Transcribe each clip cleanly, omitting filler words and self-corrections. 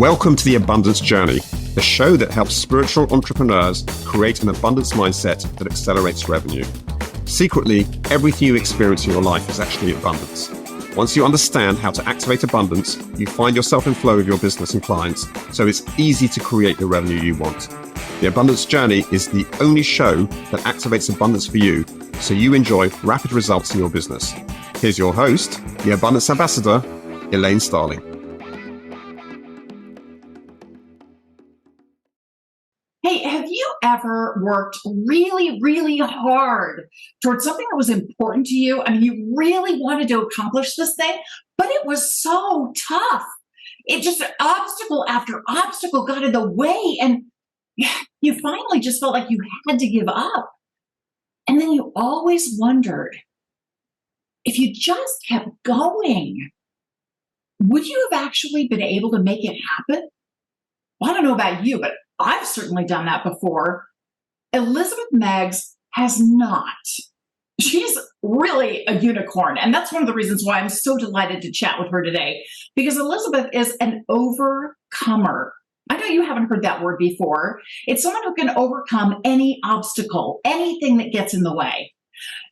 Welcome to the Abundance Journey, the show that helps spiritual entrepreneurs create an abundance mindset that accelerates revenue. Secretly, everything you experience in your life is actually abundance. Once you understand how to activate abundance, you find yourself in flow with your business and clients, so it's easy to create the revenue you want. The Abundance Journey is the only show that activates abundance for you, so you enjoy rapid results in your business. Here's your host, the Abundance Ambassador, Elaine Starling. Hey, have you ever worked really, really hard towards something that was important to you? I mean, you really wanted to accomplish this thing, but it was so tough. It just, obstacle after obstacle got in the way, and you finally just felt like you had to give up. And then you always wondered, if you just kept going, would you have actually been able to make it happen? Well, I don't know about you, but I've certainly done that before. Elizabeth Meigs has not. She's really a unicorn. And that's one of the reasons why I'm so delighted to chat with her today, because Elizabeth is an overcomer. I know you haven't heard that word before. It's someone who can overcome any obstacle, anything that gets in the way.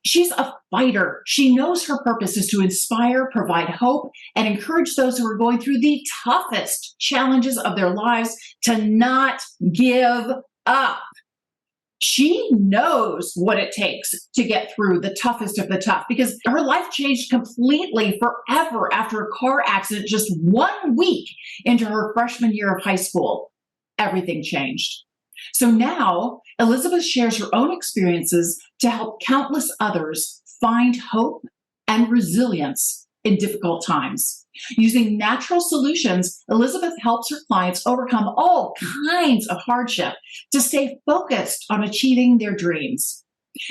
She's a fighter. She knows her purpose is to inspire, provide hope, and encourage those who are going through the toughest challenges of their lives to not give up. She knows what it takes to get through the toughest of the tough, because her life changed completely forever after a car accident just 1 week into her freshman year of high school. Everything changed. So now Elizabeth shares her own experiences to help countless others find hope and resilience in difficult times. Using natural solutions, Elizabeth helps her clients overcome all kinds of hardship to stay focused on achieving their dreams.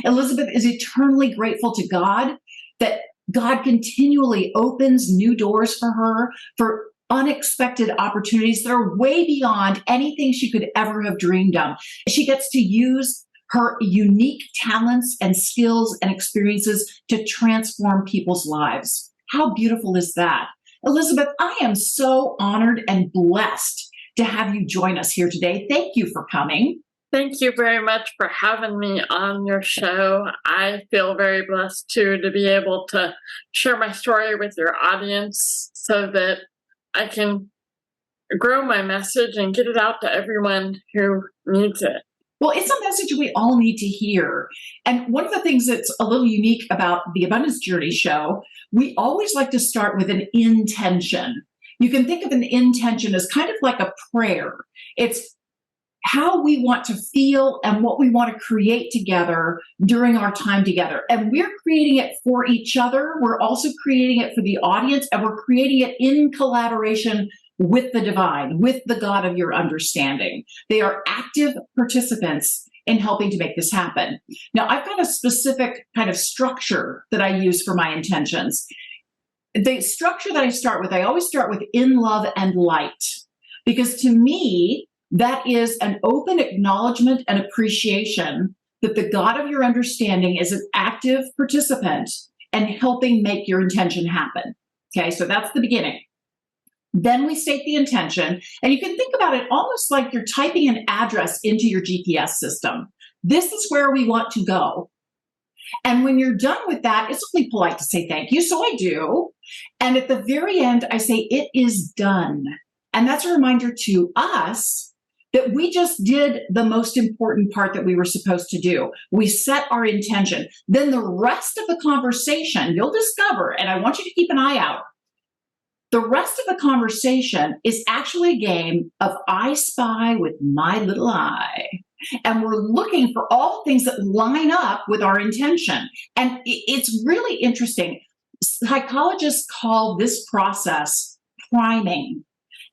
Elizabeth is eternally grateful to God that God continually opens new doors for her, for unexpected opportunities that are way beyond anything she could ever have dreamed of. She gets to use her unique talents and skills and experiences to transform people's lives. How beautiful is that? Elizabeth, I am so honored and blessed to have you join us here today. Thank you for coming. Thank you very much for having me on your show. I feel very blessed too to be able to share my story with your audience so that I can grow my message and get it out to everyone who needs it. Well, it's a message we all need to hear. And one of the things that's a little unique about the Abundance Journey show, we always like to start with an intention. You can think of an intention as kind of like a prayer. It's how we want to feel and what we want to create together during our time together. And we're creating it for each other. We're also creating it for the audience, and we're creating it in collaboration with the divine, with the God of your understanding. They are active participants in helping to make this happen. Now, I've got a specific kind of structure that I use for my intentions. The structure that I start with, I always start with in love and light, because to me, that is an open acknowledgement and appreciation that the God of your understanding is an active participant and helping make your intention happen. Okay, so that's the beginning. Then we state the intention, and you can think about it almost like you're typing an address into your GPS system. This is where we want to go. And when you're done with that, it's only polite to say thank you, so I do. And at the very end, I say it is done. And that's a reminder to us that we just did the most important part that we were supposed to do. We set our intention. Then the rest of the conversation, you'll discover, and I want you to keep an eye out, the rest of the conversation is actually a game of I spy with my little eye. And we're looking for all things that line up with our intention. And it's really interesting. Psychologists call this process priming.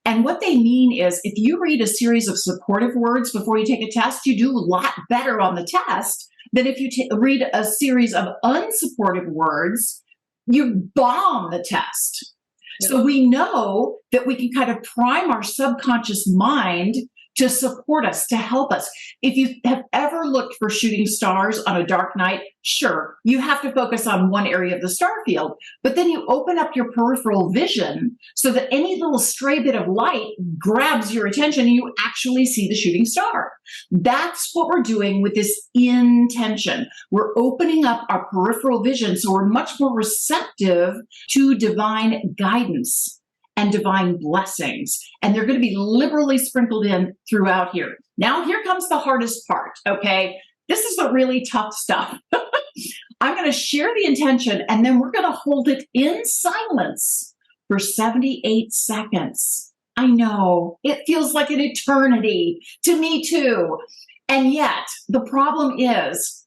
And what they mean is if you read a series of supportive words before you take a test, you do a lot better on the test than if you read a series of unsupportive words, you bomb the test. Yeah. So we know that we can kind of prime our subconscious mind to support us, to help us. If you have ever looked for shooting stars on a dark night, sure, you have to focus on one area of the star field, but then you open up your peripheral vision so that any little stray bit of light grabs your attention and you actually see the shooting star. That's what we're doing with this intention. We're opening up our peripheral vision so we're much more receptive to divine guidance and divine blessings. And they're going to be liberally sprinkled in throughout here. Now, here comes the hardest part, okay? This is the really tough stuff. I'm going to share the intention, and then we're going to hold it in silence for 78 seconds. I know, it feels like an eternity to me too. And yet, the problem is,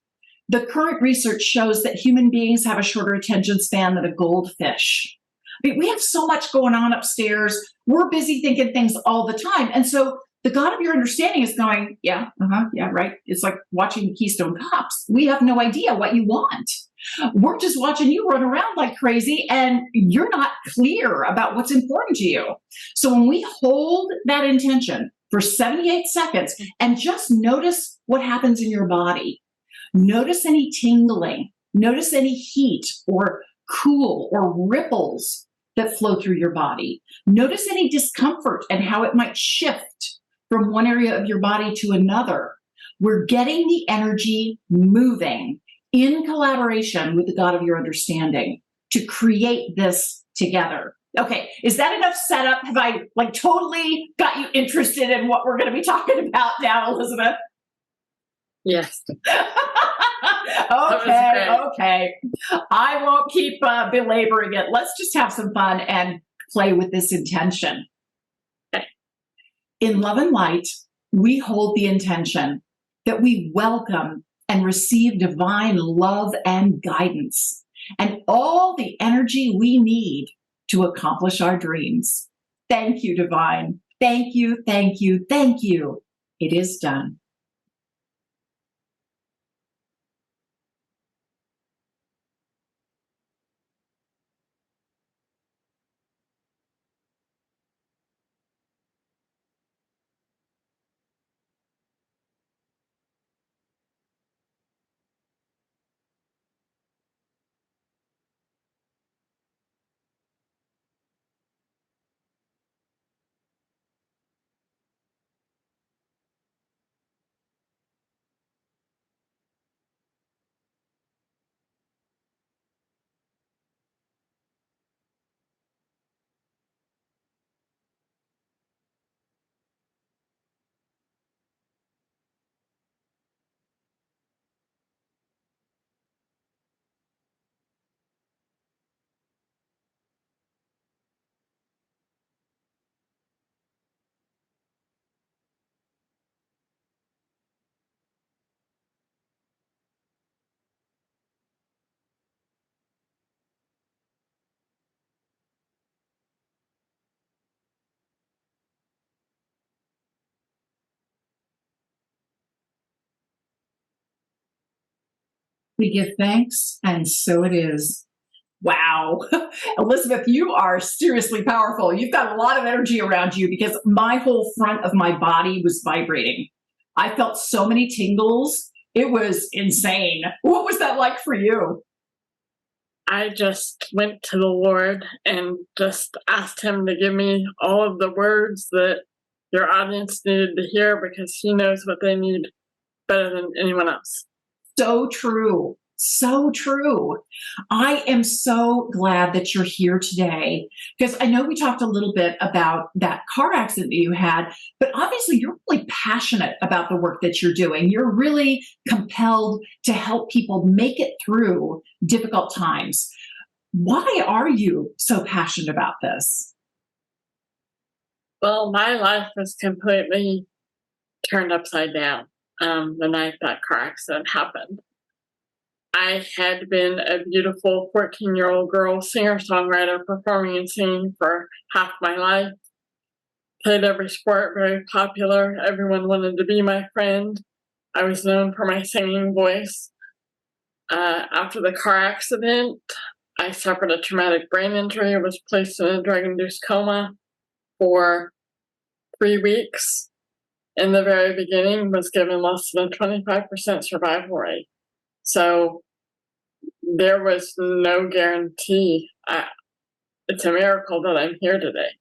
the current research shows that human beings have a shorter attention span than a goldfish. I mean, we have so much going on upstairs. We're busy thinking things all the time. And so the God of your understanding is going, yeah, right. It's like watching Keystone Cops. We have no idea what you want. We're just watching you run around like crazy and you're not clear about what's important to you. So when we hold that intention for 78 seconds and just notice what happens in your body, notice any tingling, notice any heat or cool or ripples that flow through your body. Notice any discomfort and how it might shift from one area of your body to another. We're getting the energy moving in collaboration with the God of your understanding to create this together. Okay, is that enough setup? Have I totally got you interested in what we're going to be talking about now, Elizabeth? Yes. Okay. I won't keep belaboring it. Let's just have some fun and play with this intention. Okay. In love and light, we hold the intention that we welcome and receive divine love and guidance and all the energy we need to accomplish our dreams. Thank you, divine. Thank you, thank you, thank you. It is done. We give thanks, and so it is. Wow. Elizabeth, you are seriously powerful. You've got a lot of energy around you because my whole front of my body was vibrating. I felt so many tingles. It was insane. What was that like for you? I just went to the Lord and just asked him to give me all of the words that your audience needed to hear because he knows what they need better than anyone else. So true. So true. I am so glad that you're here today because I know we talked a little bit about that car accident that you had, but obviously you're really passionate about the work that you're doing. You're really compelled to help people make it through difficult times. Why are you so passionate about this? Well, my life was completely turned upside down the night that car accident happened. I had been a beautiful 14-year-old girl, singer-songwriter, performing and singing for half my life. Played every sport, very popular. Everyone wanted to be my friend. I was known for my singing voice. After the car accident, I suffered a traumatic brain injury, was placed in a drug-induced coma for 3 weeks. in the very beginning was given less than a 25% survival rate. So there was no guarantee. It's a miracle that I'm here today.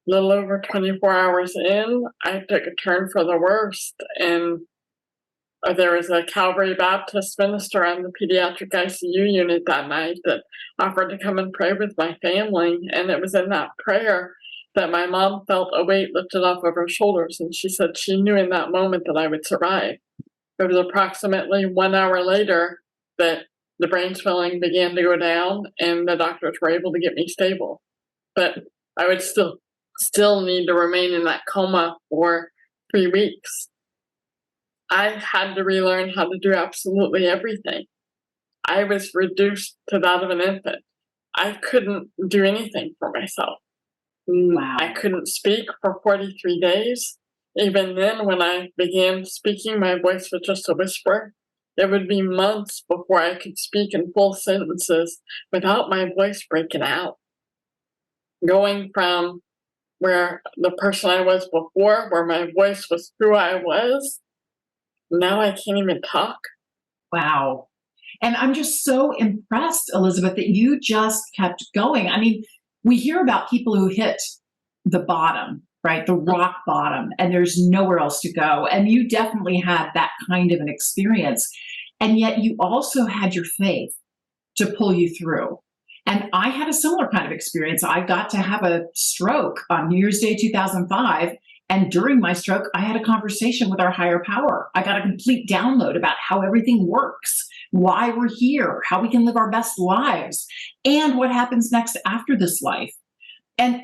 A little over 24 hours in, I took a turn for the worst, and there was a Calvary Baptist minister on the pediatric ICU unit that night that offered to come and pray with my family. And it was in that prayer that my mom felt a weight lifted off of her shoulders. And she said she knew in that moment that I would survive. It was approximately 1 hour later that the brain swelling began to go down and the doctors were able to get me stable. But I would still need to remain in that coma for 3 weeks. I had to relearn how to do absolutely everything. I was reduced to that of an infant. I couldn't do anything for myself. Wow. I couldn't speak for 43 days. Even then, when I began speaking, my voice was just a whisper. It would be months before I could speak in full sentences without my voice breaking out. Going from where the person I was before, where my voice was who I was, now I can't even talk. Wow. And I'm just so impressed, Elizabeth, that you just kept going. I mean, we hear about people who hit the bottom, right? The rock bottom, and there's nowhere else to go. And you definitely had that kind of an experience. And yet you also had your faith to pull you through. And I had a similar kind of experience. I got to have a stroke on New Year's Day 2005. And during my stroke, I had a conversation with our higher power. I got a complete download about how everything works, why we're here, how we can live our best lives, and what happens next after this life. And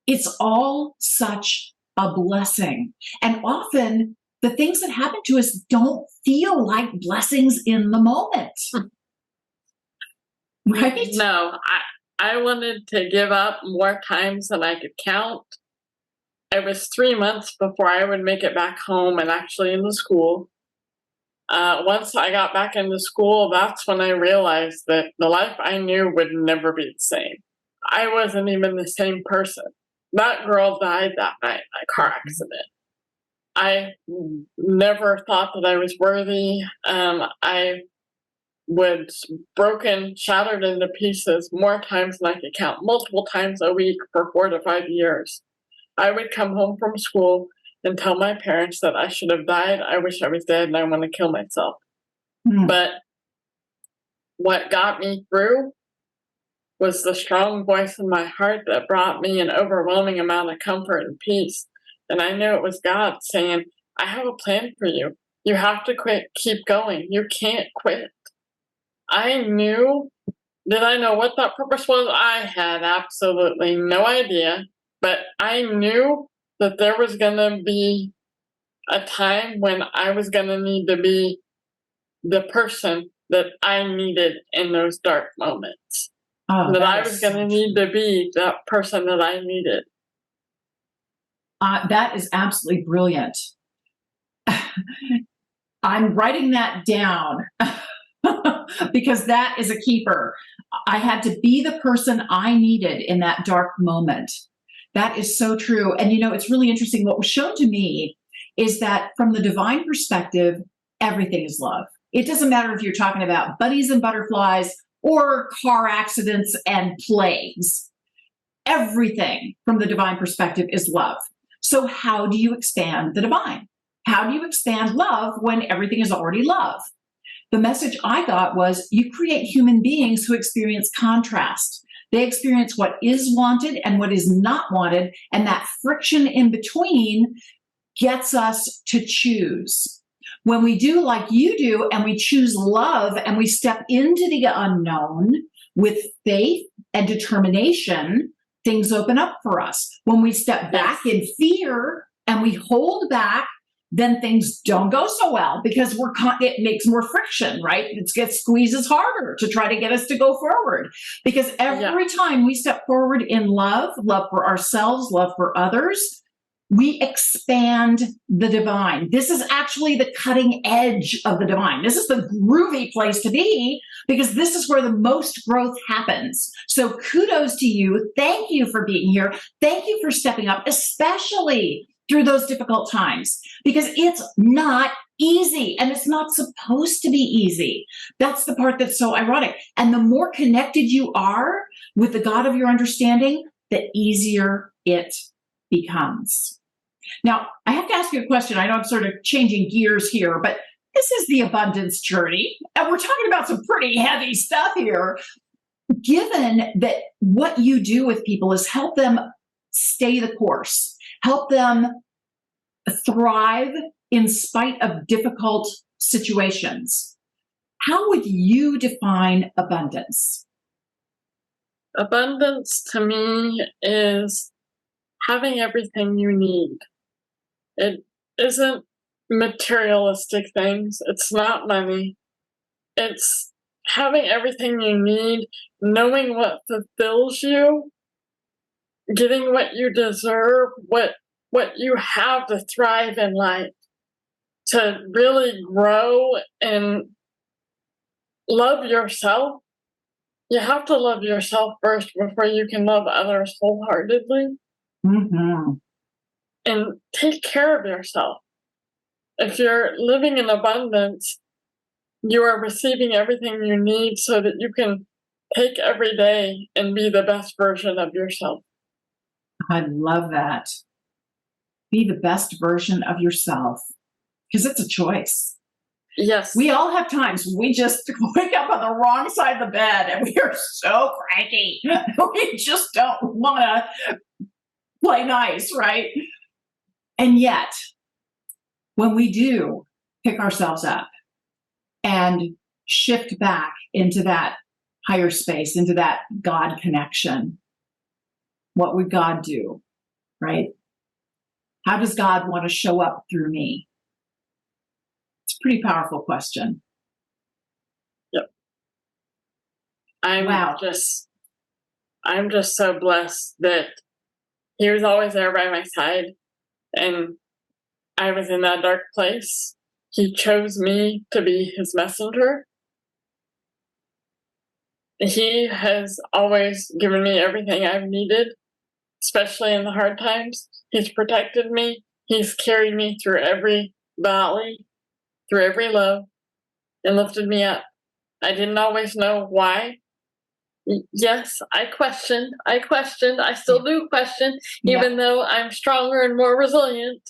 it's all such a blessing. And often the things that happen to us don't feel like blessings in the moment. Right? No, I wanted to give up more times than I could count. It was 3 months before I would make it back home and actually into school. Once I got back into school, that's when I realized that the life I knew would never be the same. I wasn't even the same person. That girl died that night in a car accident. I never thought that I was worthy. I was broken, shattered into pieces more times than I could count, multiple times a week for 4 to 5 years. I would come home from school and tell my parents that I should have died. I wish I was dead and I want to kill myself. But what got me through was the strong voice in my heart that brought me an overwhelming amount of comfort and peace. And I knew it was God saying, I have a plan for you. You have to keep going. You can't quit. I knew, did I know what that purpose was? I had absolutely no idea. But I knew that there was going to be a time when I was going to need to be the person that I needed in those dark moments. That I was going to need to be that person that I needed. That is absolutely brilliant. I'm writing that down because that is a keeper. I had to be the person I needed in that dark moment. That is so true. And you know, it's really interesting. What was shown to me is that from the divine perspective, everything is love. It doesn't matter if you're talking about bunnies and butterflies or car accidents and plagues. Everything from the divine perspective is love. So how do you expand the divine? How do you expand love when everything is already love? The message I got was you create human beings who experience contrast. They experience what is wanted and what is not wanted, and that friction in between gets us to choose. When we do like you do and we choose love and we step into the unknown with faith and determination, things open up for us. When we step back in fear and we hold back, then things don't go so well because it makes more friction, right? It squeezes harder to try to get us to go forward. Because every time we step forward in love for ourselves, love for others, we expand the divine. This is actually the cutting edge of the divine. This is the groovy place to be because this is where the most growth happens. So kudos to you. Thank you for being here. Thank you for stepping up, especially through those difficult times, because it's not easy and it's not supposed to be easy. That's the part that's so ironic. And the more connected you are with the God of your understanding, the easier it becomes. Now, I have to ask you a question. I know I'm sort of changing gears here, but this is the abundance journey, and we're talking about some pretty heavy stuff here. Given that what you do with people is help them stay the course, help them thrive in spite of difficult situations, how would you define abundance? Abundance to me is having everything you need. It isn't materialistic things. It's not money. It's having everything you need, knowing what fulfills you, getting what you deserve, what you have to thrive in life, to really grow and love yourself. You have to love yourself first before you can love others wholeheartedly. Mm-hmm. And take care of yourself. If you're living in abundance, you are receiving everything you need so that you can take every day and be the best version of yourself. I love that. Be the best version of yourself, because it's a choice. Yes. We all have times we just wake up on the wrong side of the bed and we are so cranky. We just don't want to play nice, right? And yet, when we do pick ourselves up and shift back into that higher space, into that God connection, what would God do, right? How does God want to show up through me? It's a pretty powerful question. Yep. I'm just so blessed that he was always there by my side, and I was in that dark place. He chose me to be his messenger. He has always given me everything I've needed, especially in the hard times. He's protected me. He's carried me through every valley, through every low, and lifted me up. I didn't always know why. Yes, I questioned. I still do question, even though I'm stronger and more resilient.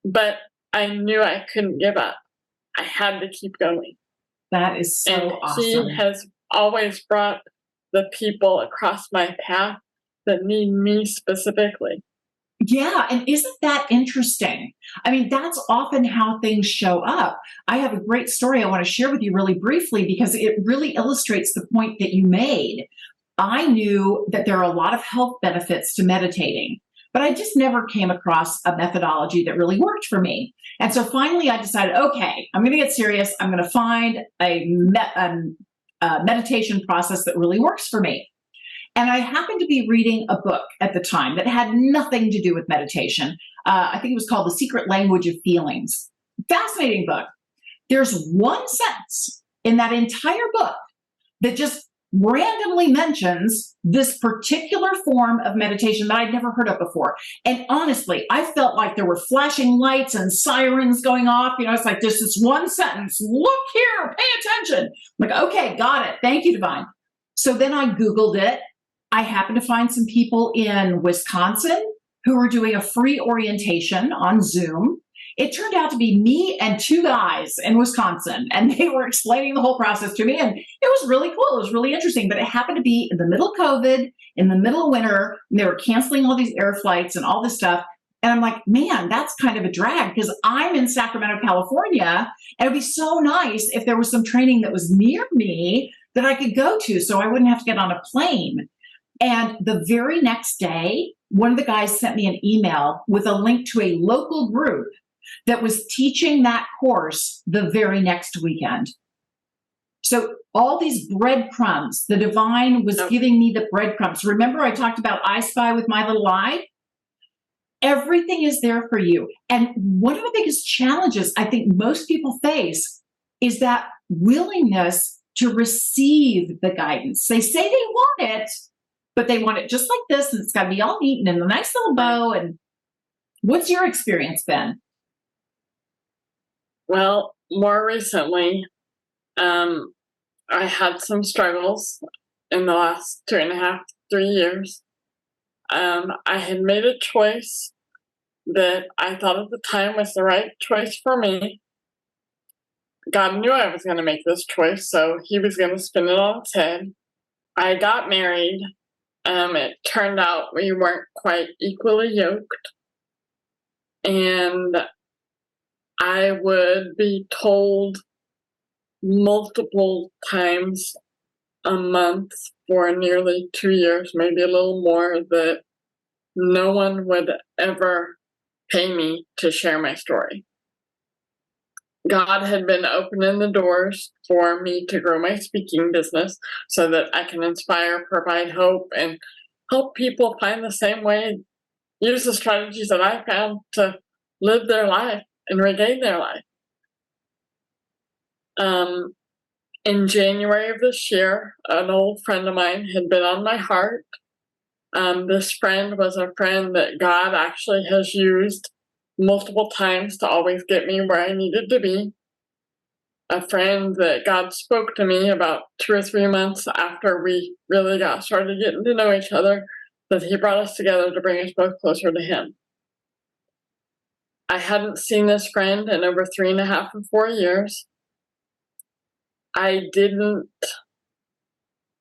But I knew I couldn't give up. I had to keep going. That is so awesome. He has always brought the people across my path that need me specifically. Yeah, and isn't that interesting? I mean, that's often how things show up. I have a great story I want to share with you really briefly because it really illustrates the point that you made. I knew that there are a lot of health benefits to meditating, but I just never came across a methodology that really worked for me. And so finally I decided, okay, I'm going to get serious. I'm going to find a meditation process that really works for me. And I happened to be reading a book at the time that had nothing to do with meditation. I think it was called The Secret Language of Feelings. Fascinating book. There's one sentence in that entire book that just randomly mentions this particular form of meditation that I'd never heard of before. And honestly, I felt like there were flashing lights and sirens going off. You know, it's like just this one sentence. Look here, pay attention. I'm like, okay, got it. Thank you, Divine. So then I Googled it. I happened to find some people in Wisconsin who were doing a free orientation on Zoom. It turned out to be me and two guys in Wisconsin, and they were explaining the whole process to me, and it was really cool. It was really interesting, but it happened to be in the middle of COVID, in the middle of winter, and they were canceling all these air flights and all this stuff. And I'm like, man, that's kind of a drag because I'm in Sacramento, California, and it'd be so nice if there was some training that was near me that I could go to so I wouldn't have to get on a plane. And the very next day, one of the guys sent me an email with a link to a local group that was teaching that course the very next weekend. So all these breadcrumbs, the divine was giving me the breadcrumbs. Remember I talked about I Spy with my little eye? Everything is there for you. And one of the biggest challenges I think most people face is that willingness to receive the guidance. They say they want it, but they want it just like this, and it's got to be all neat and in a nice little bow. And What's your experience been? Well, more recently, I had some struggles in the last 2.5, 3 years. I had made a choice that I thought at the time was the right choice for me. God knew I was going to make this choice, so he was going to spin it on its head. I got married. It turned out we weren't quite equally yoked. And I would be told multiple times a month for nearly 2 years, maybe a little more, that no one would ever pay me to share my story. God had been opening the doors for me to grow my speaking business so that I can inspire, provide hope, and help people find the same way, use the strategies that I found to live their life and regain their life. In January of this year, an old friend of mine had been on my heart. This friend was a friend that God actually has used multiple times to always get me where I needed to be. A friend that God spoke to me about 2 or 3 months after we really got started getting to know each other, that he brought us together to bring us both closer to him. I hadn't seen this friend in over 3.5 or 4 years. I didn't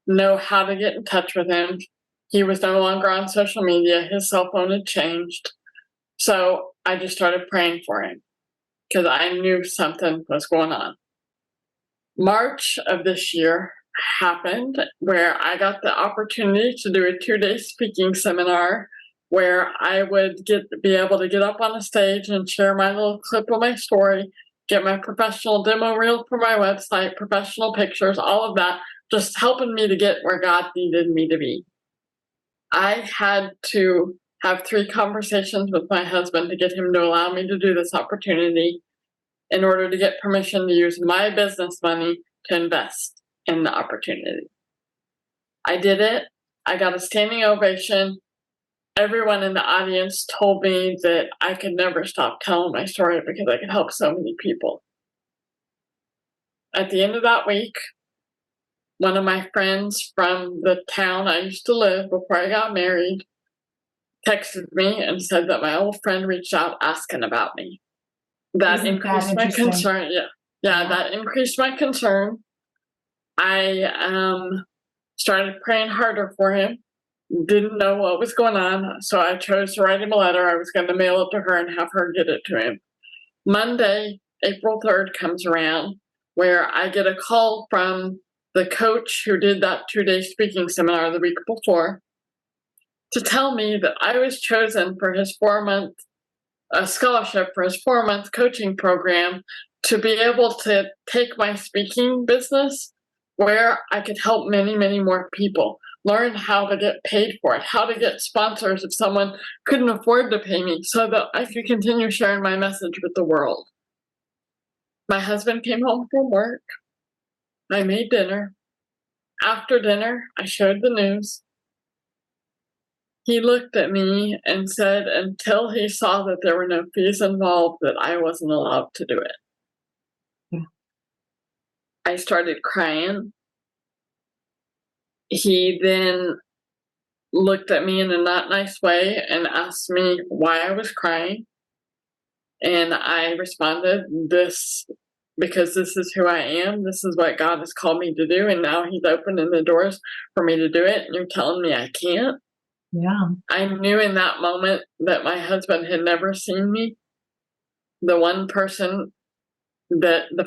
know how to get in touch with him. He was no longer on social media. His cell phone had changed. So I just started praying for him because I knew something was going on. March of this year happened where I got the opportunity to do a 2-day speaking seminar where I would be able to get up on a stage and share my little clip of my story, get my professional demo reel for my website, professional pictures, all of that, just helping me to get where God needed me to be. I had to have 3 conversations with my husband to get him to allow me to do this opportunity in order to get permission to use my business money to invest in the opportunity. I did it. I got a standing ovation. Everyone in the audience told me that I could never stop telling my story because I could help so many people. At the end of that week, one of my friends from the town I used to live before I got married texted me and said that my old friend reached out asking about me. That increased my concern. Yeah, that increased my concern. I started praying harder for him. Didn't know what was going on, so I chose to write him a letter. I was going to mail it to her and have her get it to him. Monday, April 3rd comes around where I get a call from the coach who did that 2-day speaking seminar the week before to tell me that I was chosen for his 4-month scholarship for his 4-month coaching program to be able to take my speaking business where I could help many, many more people, learn how to get paid for it, how to get sponsors if someone couldn't afford to pay me so that I could continue sharing my message with the world. My husband came home from work. I made dinner. After dinner, I shared the news. He looked at me and said until he saw that there were no fees involved, that I wasn't allowed to do it. Yeah. I started crying. He then looked at me in a not nice way and asked me why I was crying. And I responded, because this is who I am. This is what God has called me to do. And now he's opening the doors for me to do it. And you're telling me I can't. Yeah. I knew in that moment that my husband had never seen me. The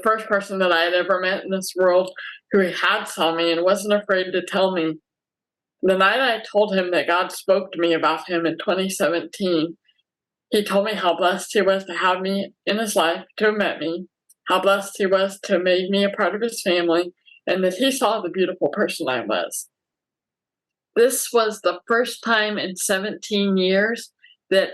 first person that I had ever met in this world who had saw me and wasn't afraid to tell me. The night I told him that God spoke to me about him in 2017, he told me how blessed he was to have me in his life, to have met me, how blessed he was to make me a part of his family, and that he saw the beautiful person I was. This was the first time in 17 years that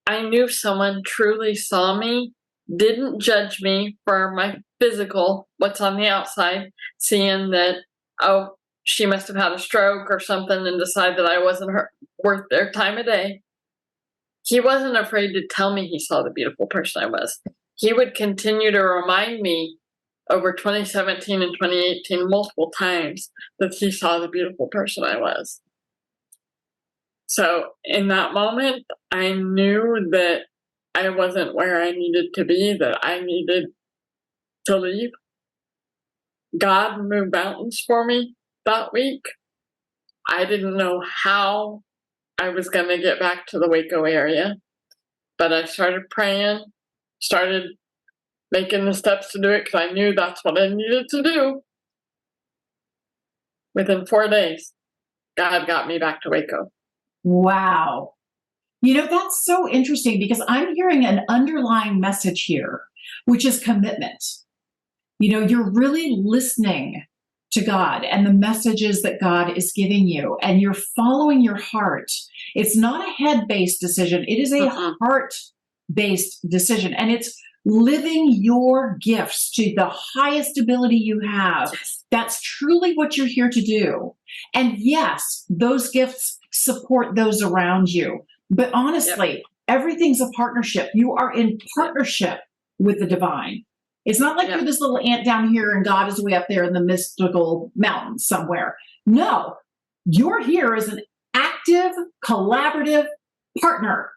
I knew someone truly saw me, didn't judge me for my physical, what's on the outside, seeing that, oh, she must have had a stroke or something and decide that I wasn't worth their time of day. he wasn't afraid to tell me he saw the beautiful person I was. He would continue to remind me over 2017 and 2018 multiple times that he saw the beautiful person I was. So in that moment, I knew that I wasn't where I needed to be, that I needed to leave. God moved mountains for me that week. I didn't know how I was going to get back to the Waco area, but I started praying, started making the steps to do it because I knew that's what I needed to do. Within 4 days, God got me back to Waco. Wow. That's so interesting because I'm hearing an underlying message here, which is commitment. You're really listening to God and the messages that God is giving you, and you're following your heart. It's not a head-based decision. It is a heart-based decision, and it's living your gifts to the highest ability you have. Yes. That's truly what you're here to do. And yes, those gifts support those around you. But honestly, everything's a partnership. You are in partnership with the divine. It's not like you're this little ant down here and God is way up there in the mystical mountains somewhere. No, you're here as an active, collaborative partner.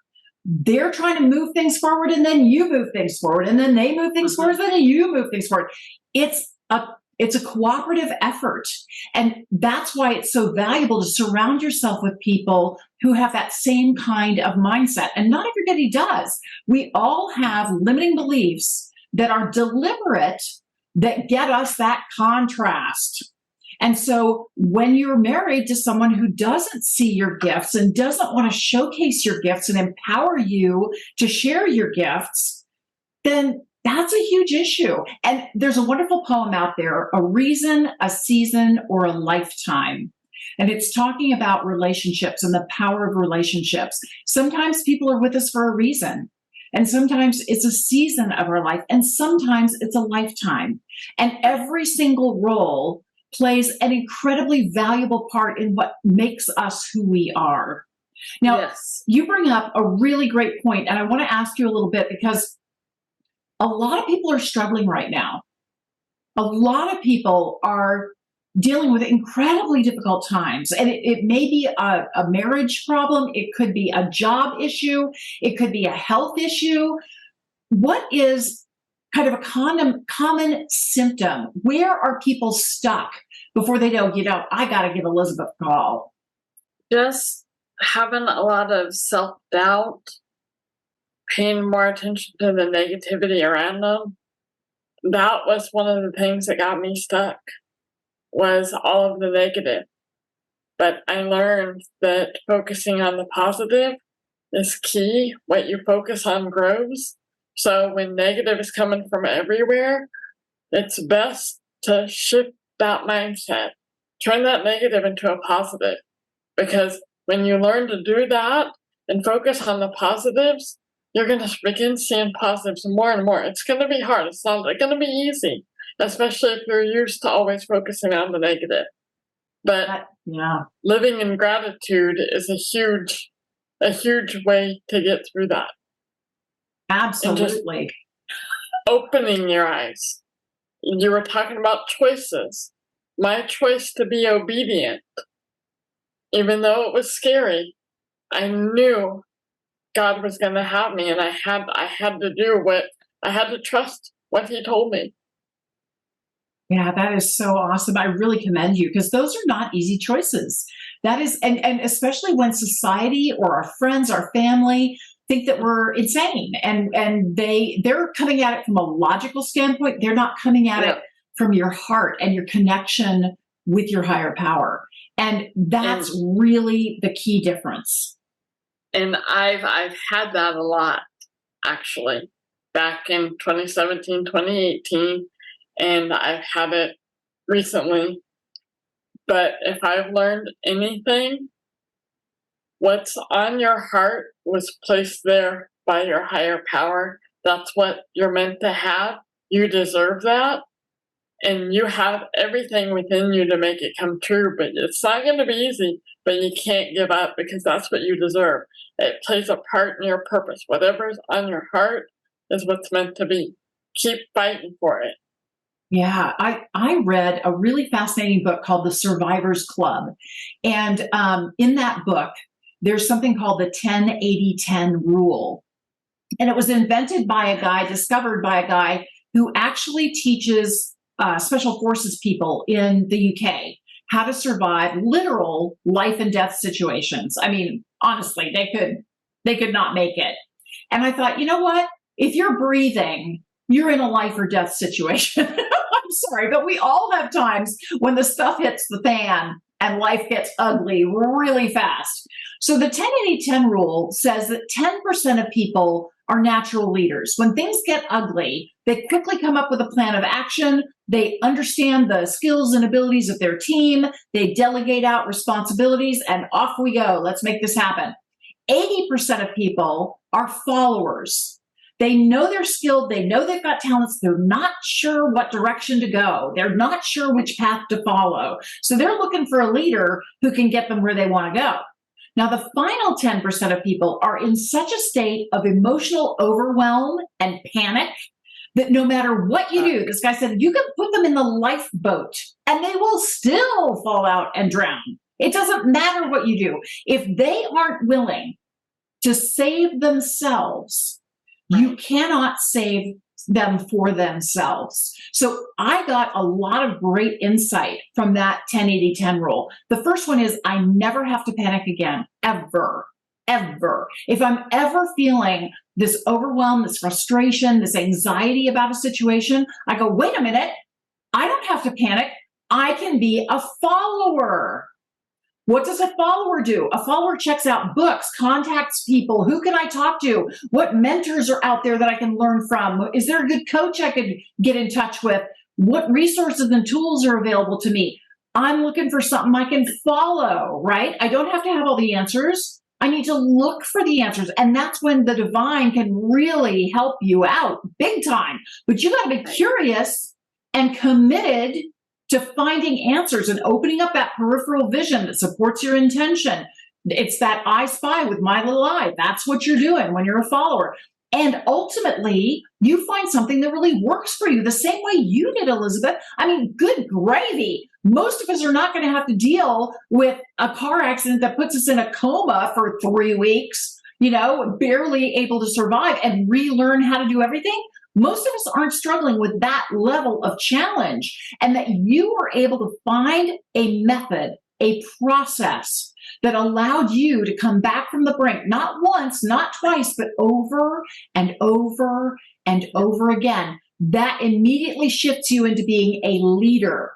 They're trying to move things forward, and then you move things forward, and then they move things forward, and then you move things forward. It's a cooperative effort. And that's why it's so valuable to surround yourself with people who have that same kind of mindset. And not everybody does. We all have limiting beliefs that are deliberate that get us that contrast. And so when you're married to someone who doesn't see your gifts and doesn't want to showcase your gifts and empower you to share your gifts, then that's a huge issue. And there's a wonderful poem out there, A Reason, a Season, or a Lifetime. And it's talking about relationships and the power of relationships. Sometimes people are with us for a reason. And sometimes it's a season of our life. And sometimes it's a lifetime. And every single role plays an incredibly valuable part in what makes us who we are. Now, you bring up a really great point, and I want to ask you a little bit because a lot of people are struggling right now. A lot of people are dealing with incredibly difficult times. And it may be a marriage problem. It could be a job issue. It could be a health issue. What is kind of a common symptom? Where are people stuck before they know, I got to give Elizabeth a call? Just having a lot of self-doubt, paying more attention to the negativity around them. That was one of the things that got me stuck, was all of the negative. But I learned that focusing on the positive is key. What you focus on grows. So when negative is coming from everywhere, it's best to shift that mindset. Turn that negative into a positive. Because when you learn to do that and focus on the positives, you're going to begin seeing positives more and more. It's going to be hard. It's not going to be easy, especially if you're used to always focusing on the negative. But living in gratitude is a huge way to get through that. Absolutely. Opening your eyes. You were talking about choices. My choice to be obedient, even though it was scary, I knew God was going to have me, and I had to do I had to trust what He told me. Yeah, that is so awesome. I really commend you because those are not easy choices. That is, and especially when society or our friends, our family think that we're insane, and they're coming at it from a logical standpoint. They're not coming at it from your heart and your connection with your higher power. And that's really the key difference. And I've had that a lot, actually, back in 2017, 2018. And I've had it recently. But if I've learned anything, what's on your heart was placed there by your higher power. That's what you're meant to have. You deserve that. And you have everything within you to make it come true. But it's not going to be easy. but you can't give up because that's what you deserve. It plays a part in your purpose. Whatever's on your heart is what's meant to be. Keep fighting for it. Yeah, I read a really fascinating book called The Survivor's Club. And in that book, there's something called the 10-80-10 rule. And it was invented by a guy, discovered by a guy who actually teaches special forces people in the UK how to survive literal life and death situations. I mean, honestly, they could not make it. And I thought, you know what? If you're breathing, you're in a life or death situation. I'm sorry, but we all have times when the stuff hits the fan and life gets ugly really fast. So the 10-80-10 rule says that 10% of people are natural leaders. When things get ugly, they quickly come up with a plan of action. They understand the skills and abilities of their team. They delegate out responsibilities, and off we go. Let's make this happen. 80% of people are followers. They know they're skilled. They know they've got talents. They're not sure what direction to go. They're not sure which path to follow. So they're looking for a leader who can get them where they want to go. Now, the final 10% of people are in such a state of emotional overwhelm and panic that no matter what you do, this guy said, you can put them in the lifeboat and they will still fall out and drown. It doesn't matter what you do. If they aren't willing to save themselves, you cannot save them for themselves. So I got a lot of great insight from that 10-80-10 rule. The first one is I never have to panic again, ever, ever. If I'm ever feeling this overwhelm, this frustration, this anxiety about a situation, I go, wait a minute, I don't have to panic. I can be a follower. What does a follower do? A follower checks out books, contacts people. Who can I talk to? What mentors are out there that I can learn from? Is there a good coach I could get in touch with? What resources and tools are available to me? I'm looking for something I can follow, right? I don't have to have all the answers. I need to look for the answers. And that's when the divine can really help you out big time. But you got to be curious and committed to finding answers and opening up that peripheral vision that supports your intention. It's that I spy with my little eye. That's what you're doing when you're a follower. And ultimately, you find something that really works for you the same way you did, Elizabeth. I mean, good gravy. Most of us are not going to have to deal with a car accident that puts us in a coma for 3 weeks, barely able to survive and relearn how to do everything. Most of us aren't struggling with that level of challenge, and that you were able to find a method, a process that allowed you to come back from the brink, not once, not twice, but over and over and over again. That immediately shifts you into being a leader.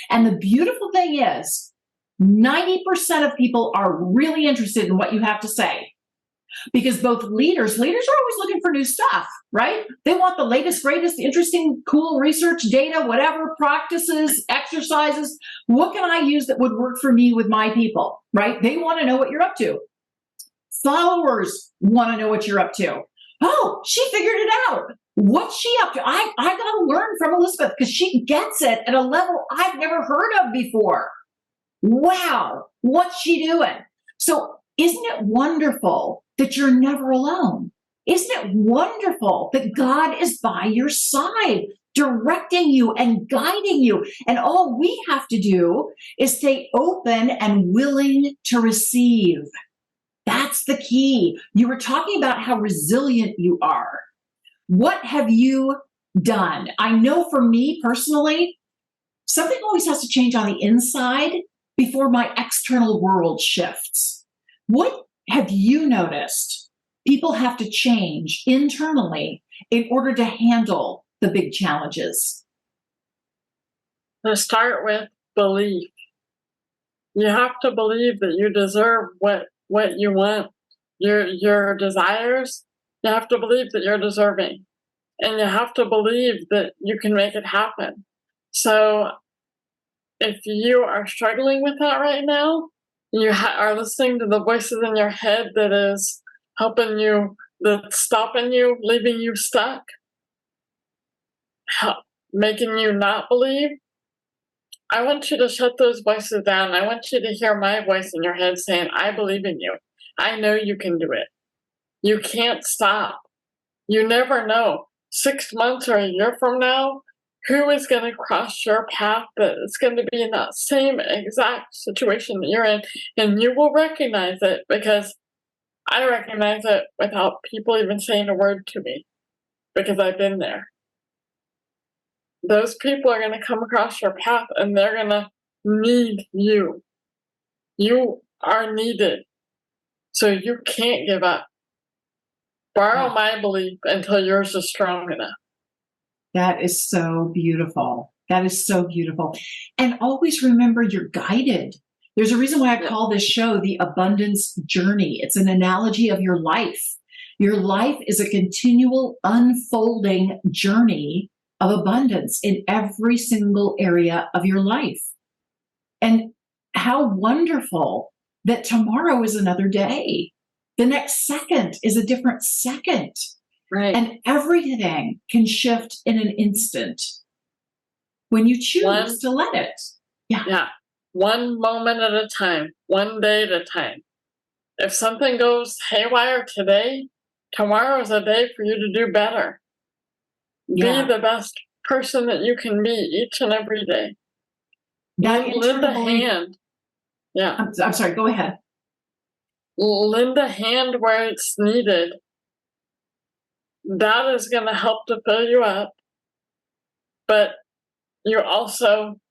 And the beautiful thing is, 90% of people are really interested in what you have to say. Because both leaders are always looking for new stuff, right? They want the latest, greatest, interesting, cool research, data, whatever, practices, exercises. What can I use that would work for me with my people, right? They want to know what you're up to. Followers want to know what you're up to. Oh, she figured it out. What's she up to? I got to learn from Elizabeth because she gets it at a level I've never heard of before. Wow, what's she doing? So isn't it wonderful that you're never alone? Isn't it wonderful that God is by your side, directing you and guiding you? And all we have to do is stay open and willing to receive. That's the key. You were talking about how resilient you are. What have you done? I know for me personally, something always has to change on the inside before my external world shifts. What have you noticed people have to change internally in order to handle the big challenges? To start with belief. You have to believe that you deserve what you want, your desires. You have to believe that you're deserving. And you have to believe that you can make it happen. So if you are struggling with that right now, you are listening to the voices in your head that is helping you, that's stopping you, leaving you stuck, making you not believe, I want you to shut those voices down. I want you to hear my voice in your head saying, I believe in you. I know you can do it. You can't stop. You never know. 6 months or a year from now, who is going to cross your path that is going to be in that same exact situation that you're in? And you will recognize it, because I recognize it without people even saying a word to me, because I've been there. Those people are going to come across your path and they're going to need you. You are needed. So you can't give up. Borrow my belief until yours is strong enough. That is so beautiful. That is so beautiful. And always remember you're guided. There's a reason why I call this show the abundance journey. It's an analogy of your life. Your life is a continual unfolding journey of abundance in every single area of your life. And how wonderful that tomorrow is another day. The next second is a different second. Right. And everything can shift in an instant when you choose to let it. Yeah. One moment at a time, one day at a time. If something goes haywire today, tomorrow is a day for you to do better. Yeah. Be the best person that you can be each and every day. Lend a hand. Yeah. I'm sorry, go ahead. Lend a hand where it's needed. That is going to help to fill you up. But you also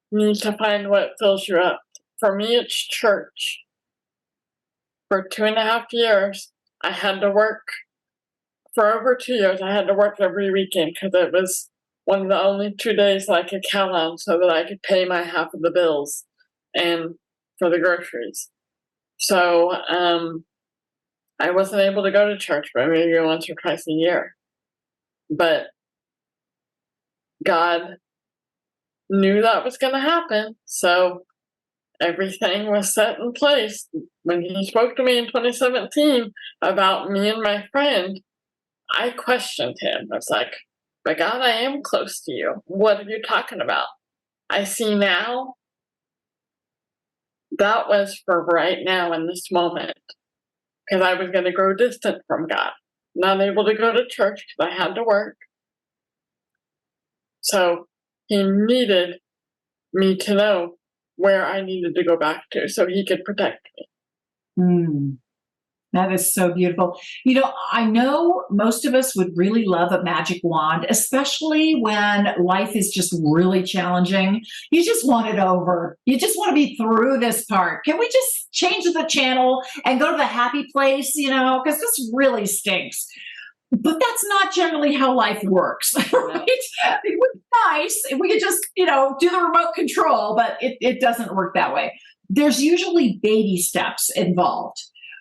need to find what fills you up. For me, it's church. For 2.5 years, I had to work. For over 2 years, I had to work every weekend because it was one of the only 2 days that I could count on so that I could pay my half of the bills and for the groceries. So I wasn't able to go to church, but maybe once or twice a year. But God knew that was going to happen. So everything was set in place. When he spoke to me in 2017 about me and my friend, I questioned him. I was like, but God, I am close to you. What are you talking about? I see now. That was for right now in this moment, because I was going to grow distant from God, not able to go to church because I had to work. So he needed me to know where I needed to go back to so he could protect me. That is so beautiful. You know, I know most of us would really love a magic wand, especially when life is just really challenging. You just want it over. You just want to be through this part. Can we just change the channel and go to the happy place, because this really stinks. But that's not generally how life works, right? It would be nice if we could just, do the remote control, but it doesn't work that way. There's usually baby steps involved.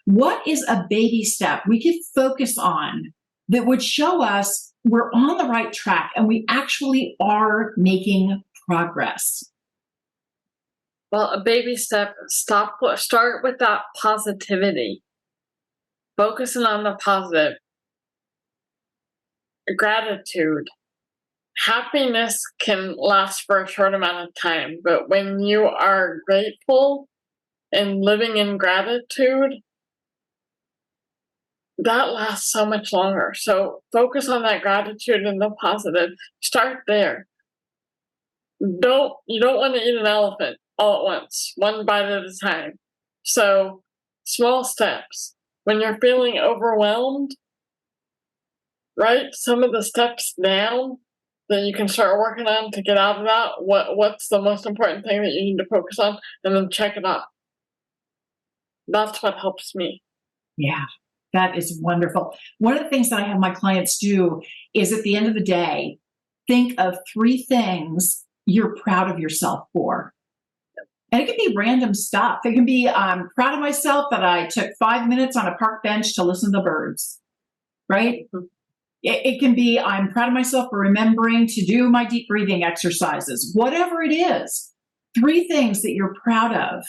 What is a baby step we could focus on that would show us we're on the right track and we actually are making progress? Well, a baby step, start with that positivity. Focusing on the positive. Gratitude. Happiness can last for a short amount of time, but when you are grateful and living in gratitude, that lasts so much longer. So focus on that gratitude and the positive. Start there. You don't want to eat an elephant all at once, one bite at a time. So small steps. When you're feeling overwhelmed, write some of the steps down that you can start working on to get out of that. What's the most important thing that you need to focus on, and then check it off. That's what helps me. Yeah. That is wonderful. One of the things that I have my clients do is at the end of the day, think of 3 things you're proud of yourself for. And it can be random stuff. It can be, I'm proud of myself that I took 5 minutes on a park bench to listen to the birds, right? Mm-hmm. It can be, I'm proud of myself for remembering to do my deep breathing exercises. Whatever it is, 3 things that you're proud of.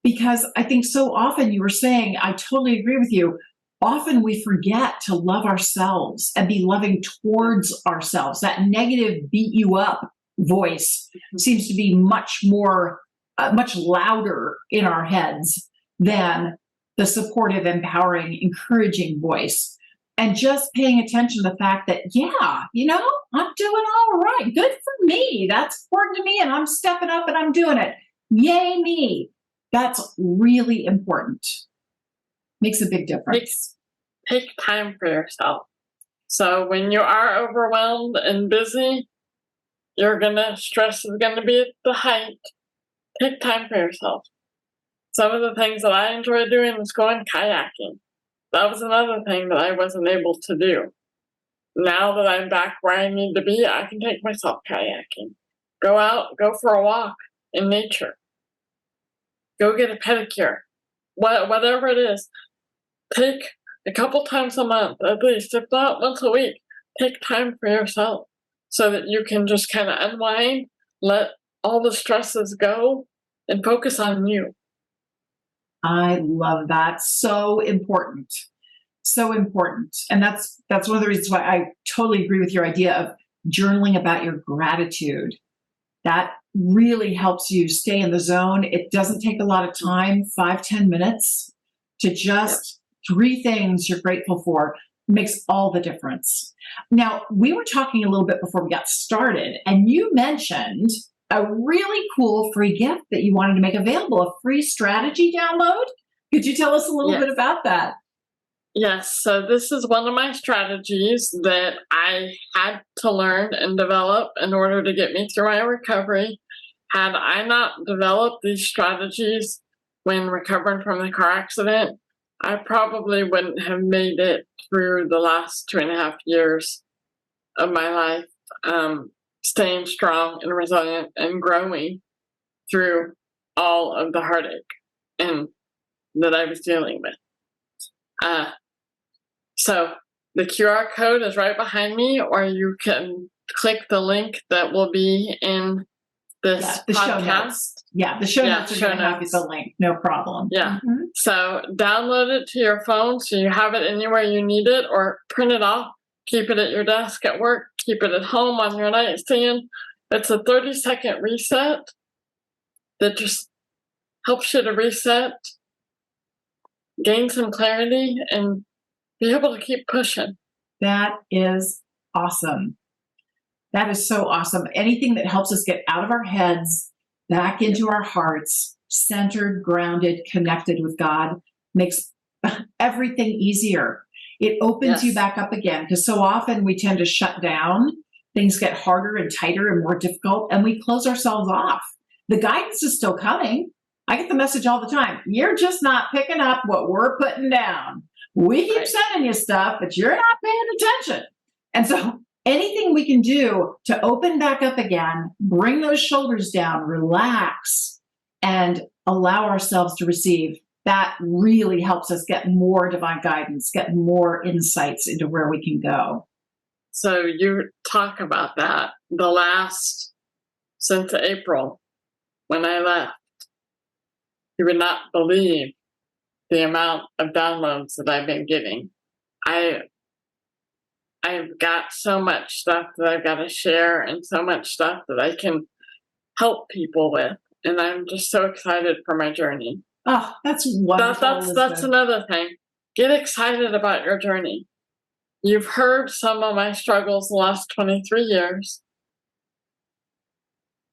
Because I think so often you were saying, I totally agree with you, often we forget to love ourselves and be loving towards ourselves. That negative beat you up voice seems to be much more, much louder in our heads than the supportive, empowering, encouraging voice. And just paying attention to the fact that, yeah, I'm doing all right. Good for me. That's important to me. And I'm stepping up and I'm doing it. Yay, me. That's really important. Makes a big difference. Take time for yourself. So when you are overwhelmed and busy, stress is going to be at the height. Take time for yourself. Some of the things that I enjoy doing is going kayaking. That was another thing that I wasn't able to do. Now that I'm back where I need to be, I can take myself kayaking. Go out, go for a walk in nature. Go get a pedicure. Whatever it is. Take a couple times a month, at least, if not once a week. Take time for yourself so that you can just kind of unwind, let all the stresses go, and focus on you. I love that. So important. So important. And that's one of the reasons why I totally agree with your idea of journaling about your gratitude. That really helps you stay in the zone. It doesn't take a lot of time, 5-10 minutes, to just 3 things you're grateful for. Makes all the difference. Now, we were talking a little bit before we got started, and you mentioned a really cool free gift that you wanted to make available, a free strategy download. Could you tell us a little bit about that? Yes. So this is one of my strategies that I had to learn and develop in order to get me through my recovery. Had I not developed these strategies when recovering from the car accident, I probably wouldn't have made it through the last 2.5 years of my life. Staying strong and resilient and growing through all of the heartache and that I was dealing with. So the QR code is right behind me, or you can click the link that will be in this the podcast. Show notes. Yeah, the show notes are going to have you the link. No problem. Yeah. Mm-hmm. So download it to your phone so you have it anywhere you need it, or print it off. Keep it at your desk at work. Keep it at home on your nightstand. It's a 30-second reset that just helps you to reset, gain some clarity, and be able to keep pushing. That is awesome. That is so awesome. Anything that helps us get out of our heads, back into our hearts, centered, grounded, connected with God, makes everything easier. It opens you back up again, because so often we tend to shut down. Things get harder and tighter and more difficult, and we close ourselves off. The guidance is still coming. I get the message all the time. You're just not picking up what we're putting down. We keep sending you stuff, but you're not paying attention. And so anything we can do to open back up again, bring those shoulders down, relax, and allow ourselves to receive, that really helps us get more divine guidance, get more insights into where we can go. So you talk about that since April, when I left. You would not believe the amount of downloads that I've been getting. I've got so much stuff that I've got to share, and so much stuff that I can help people with. And I'm just so excited for my journey. Oh, that's wonderful. That's another thing. Get excited about your journey. You've heard some of my struggles the last 23 years.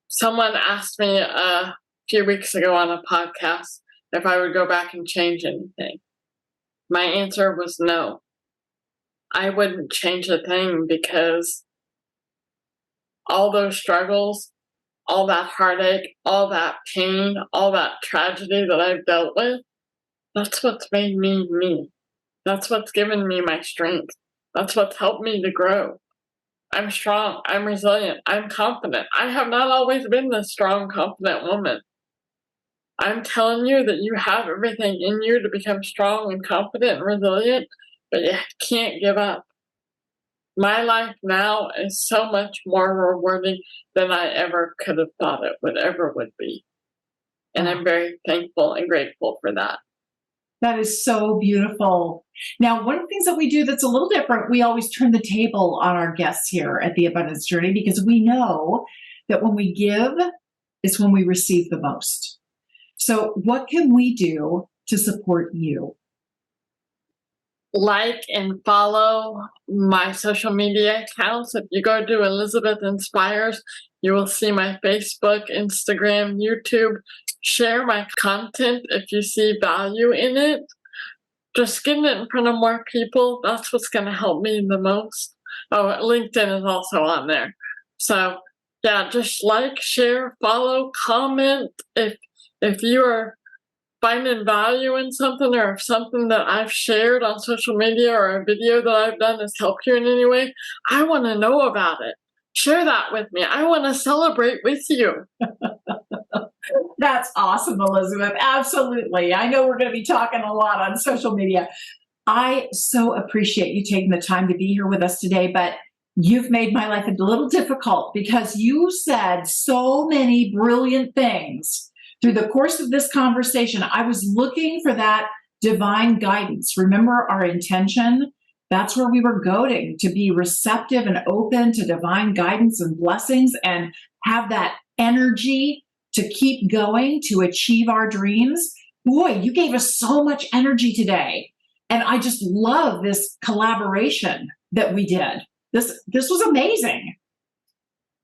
Someone asked me a few weeks ago on a podcast if I would go back and change anything. My answer was no. I wouldn't change a thing, because all those struggles, all that heartache, all that pain, all that tragedy that I've dealt with, that's what's made me me. That's what's given me my strength. That's what's helped me to grow. I'm strong. I'm resilient. I'm confident. I have not always been this strong, confident woman. I'm telling you that you have everything in you to become strong and confident and resilient, but you can't give up. My life now is so much more rewarding than I ever could have thought it would be. And I'm very thankful and grateful for that. That is so beautiful. Now, one of the things that we do that's a little different, we always turn the table on our guests here at the Abundance Journey, because we know that when we give is when we receive the most. So what can we do to support you? Like and follow my social media accounts. If you go to Elizabeth Inspires, you will see my Facebook, Instagram, YouTube. Share my content if you see value in it. Just getting it in front of more people, that's what's going to help me the most. Oh, LinkedIn is also on there. So yeah, just like, share, follow, comment. If you are finding value in something, or if something that I've shared on social media or a video that I've done has helped you in any way, I want to know about it. Share that with me. I want to celebrate with you. That's awesome, Elizabeth. Absolutely. I know we're going to be talking a lot on social media. I so appreciate you taking the time to be here with us today, but you've made my life a little difficult because you said so many brilliant things through the course of this conversation. I was looking for that divine guidance. Remember our intention? That's where we were going, to be receptive and open to divine guidance and blessings and have that energy to keep going, to achieve our dreams. Boy, you gave us so much energy today. And I just love this collaboration that we did. This was amazing.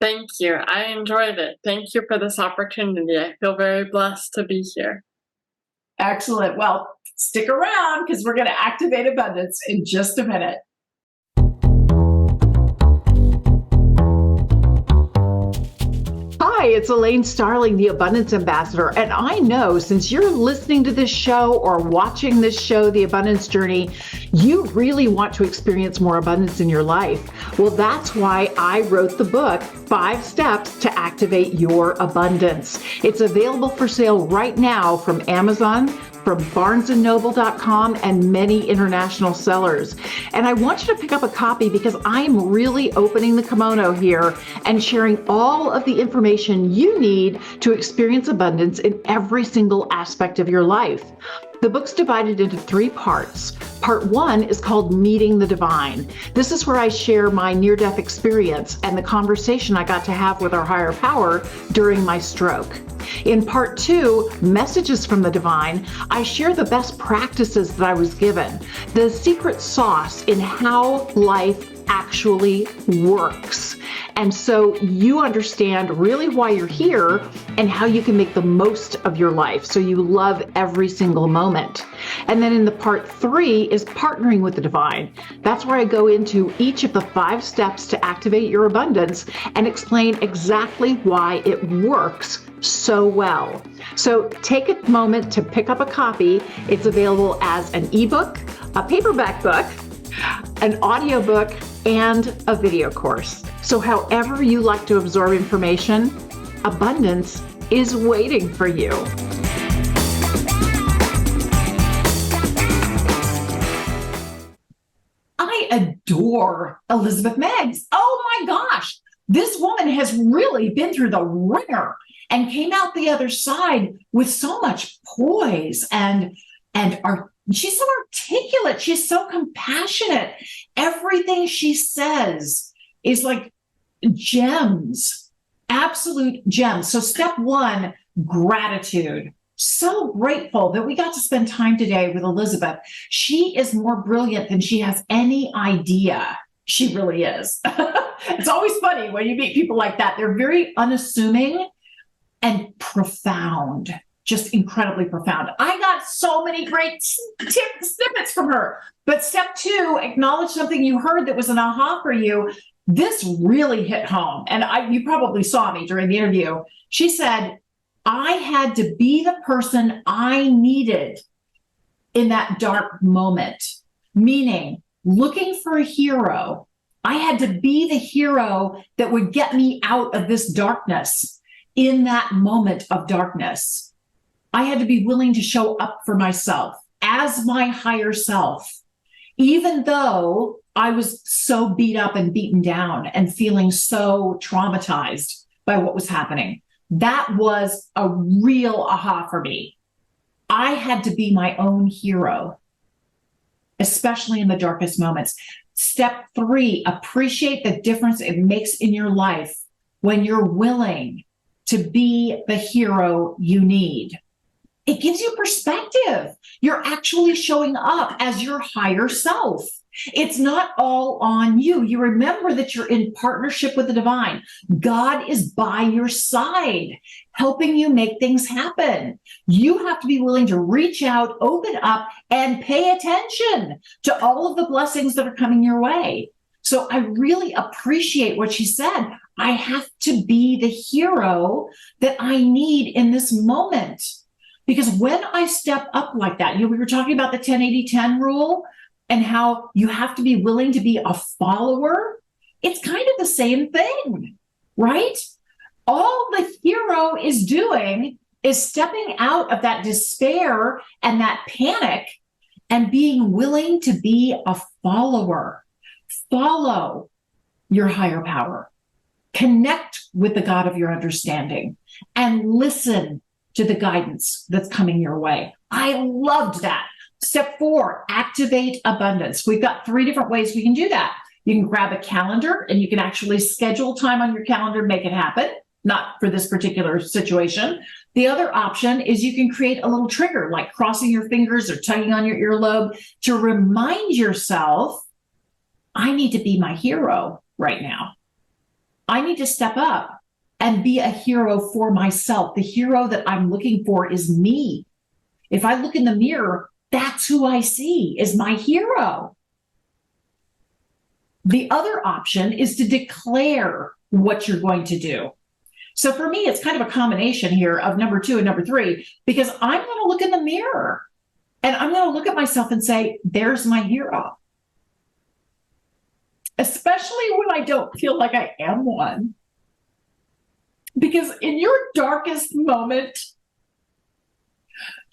Thank you. I enjoyed it. Thank you for this opportunity. I feel very blessed to be here. Excellent. Well, stick around because we're going to activate abundance in just a minute. Hi, it's Elaine Starling, the Abundance Ambassador, and I know since you're listening to this show or watching this show, The Abundance Journey, you really want to experience more abundance in your life. Well, that's why I wrote the book, 5 Steps to Activate Your Abundance. It's available for sale right now from Amazon, from barnesandnoble.com, and many international sellers. And I want you to pick up a copy because I'm really opening the kimono here and sharing all of the information you need to experience abundance in every single aspect of your life. The book's divided into 3 parts. Part 1 is called Meeting the Divine. This is where I share my near-death experience and the conversation I got to have with our higher power during my stroke. In Part 2, Messages from the Divine, I share the best practices that I was given, the secret sauce in how life actually works. And so you understand really why you're here and how you can make the most of your life so you love every single moment. And then in the Part 3 is Partnering with the Divine. That's where I go into each of the 5 steps to activate your abundance and explain exactly why it works so well. So take a moment to pick up a copy. It's available as an ebook, a paperback book, an audiobook, and a video course. So however you like to absorb information, abundance is waiting for you. I adore Elizabeth Meigs. Oh my gosh, this woman has really been through the ringer and came out the other side with so much poise and she's so articulate. She's so compassionate. Everything she says is like gems, absolute gems. So step 1, gratitude. So grateful that we got to spend time today with Elizabeth. She is more brilliant than she has any idea. She really is. It's always funny when you meet people like that. They're very unassuming and profound. Just incredibly profound. I got so many great snippets from her. But step 2, acknowledge something you heard that was an aha for you. This really hit home. And you probably saw me during the interview. She said, I had to be the person I needed in that dark moment. Meaning, looking for a hero. I had to be the hero that would get me out of this darkness in that moment of darkness. I had to be willing to show up for myself as my higher self, even though I was so beat up and beaten down and feeling so traumatized by what was happening. That was a real aha for me. I had to be my own hero, especially in the darkest moments. Step 3, appreciate the difference it makes in your life when you're willing to be the hero you need. It gives you perspective. You're actually showing up as your higher self. It's not all on you. You remember that you're in partnership with the divine. God is by your side, helping you make things happen. You have to be willing to reach out, open up, and pay attention to all of the blessings that are coming your way. So I really appreciate what she said. I have to be the hero that I need in this moment. Because when I step up like that, we were talking about the 10-80-10 rule and how you have to be willing to be a follower. It's kind of the same thing, right? All the hero is doing is stepping out of that despair and that panic and being willing to be a follower. Follow your higher power. Connect with the God of your understanding and listen to the guidance that's coming your way. I loved that. Step 4, activate abundance. We've got 3 different ways we can do that. You can grab a calendar and you can actually schedule time on your calendar, make it happen, not for this particular situation. The other option is you can create a little trigger, like crossing your fingers or tugging on your earlobe to remind yourself, I need to be my hero right now. I need to step up and be a hero for myself. The hero that I'm looking for is me. If I look in the mirror, that's who I see is my hero. The other option is to declare what you're going to do. So for me, it's kind of a combination here of number 2 and number 3, because I'm going to look in the mirror and I'm going to look at myself and say, there's my hero. Especially when I don't feel like I am one. Because in your darkest moment,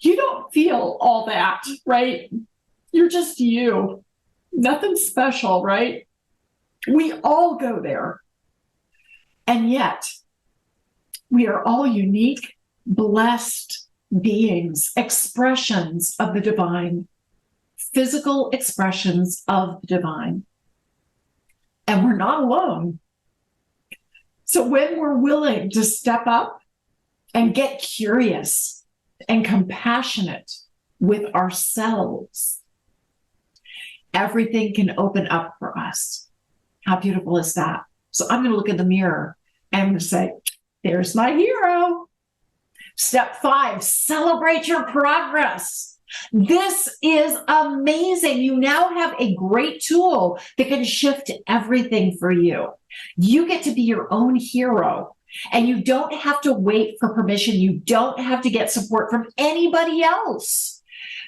you don't feel all that, right? You're just you. Nothing special, right? We all go there. And yet, we are all unique, blessed beings, expressions of the divine, physical expressions of the divine. And we're not alone. So when we're willing to step up and get curious and compassionate with ourselves, everything can open up for us. How beautiful is that? So I'm going to look in the mirror and I'm going to say, there's my hero. Step 5, celebrate your progress. This is amazing. You now have a great tool that can shift everything for you. You get to be your own hero, and you don't have to wait for permission. You don't have to get support from anybody else.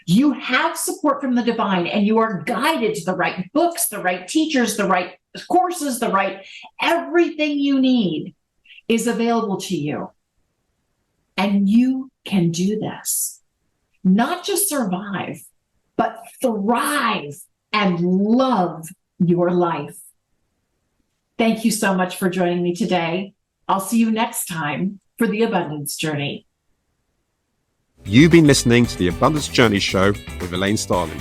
You have support from the divine, and you are guided to the right books, the right teachers, the right courses, everything you need is available to you. And you can do this. Not just survive, but thrive and love your life. Thank you so much for joining me today. I'll see you next time for the Abundance Journey. You've been listening to the Abundance Journey Show with Elaine Starling.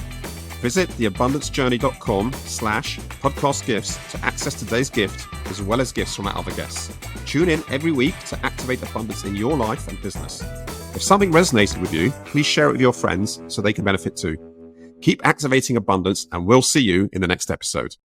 Visit theabundancejourney.com/podcast gifts to access today's gift, as well as gifts from our other guests. Tune in every week to activate abundance in your life and business. If something resonated with you, please share it with your friends so they can benefit too. Keep activating abundance, and we'll see you in the next episode.